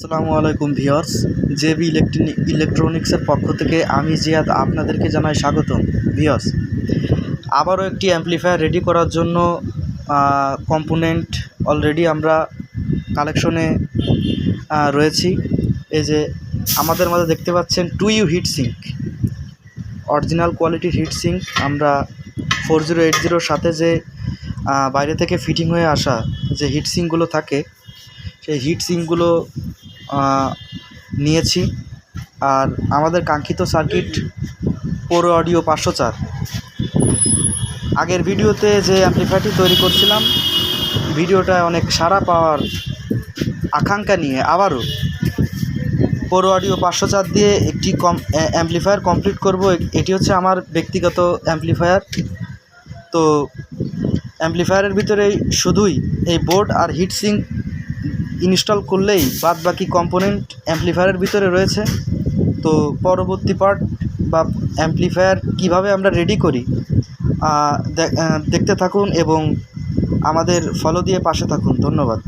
আসসালামু আলাইকুম viewers. JB ইলেকট্রনিক্সের পক্ষ থেকে আমি জিয়াদ আপনাদেরকে জানাই স্বাগতম। ভিউয়ার্স, আবারও একটি অ্যাম্পলিফায়ার রেডি করার জন্য কম্পোনেন্ট অলরেডি আমরা কালেকশনে রয়েছি। এই যে আমাদের মাঝে দেখতে পাচ্ছেন 2U হিট সিঙ্ক, অরিজিনাল কোয়ালিটির হিট সিঙ্ক। আমরা 4080-র সাথে যে বাইরে থেকে ফিটিং হয়ে আসা যে হিট সিঙ্কগুলো থাকে, সেই হিট সিঙ্কগুলো নিয়েছি। আর আমাদের কাঙ্ক্ষিত সার্কিট পোরো অডিও 504। আগের ভিডিওতে যে অ্যাম্পলিফায়ারটি তৈরি করছিলাম, ভিডিওটা অনেক সাড়া পাওয়ার আকাঙ্ক্ষা নিয়ে আবারও পোরো অডিও 504 দিয়ে একটি অ্যাম্পলিফায়ার কমপ্লিট করব। এটি হচ্ছে আমার ব্যক্তিগত অ্যাম্পলিফায়ার। তো অ্যাম্পলিফায়ারের ভিতরে শুধুই এই বোর্ড আর হিট সিঙ্ক ইনস্টল করলেই বাদ বাকি কম্পোনেন্ট অ্যাম্পলিফায়ারের ভিতরে রয়েছে। তো পরবর্তী পার্ট বা অ্যাম্পলিফায়ার কিভাবে আমরা রেডি করি দেখতে থাকুন এবং আমাদের ফলো দিয়ে পাশে থাকুন। ধন্যবাদ।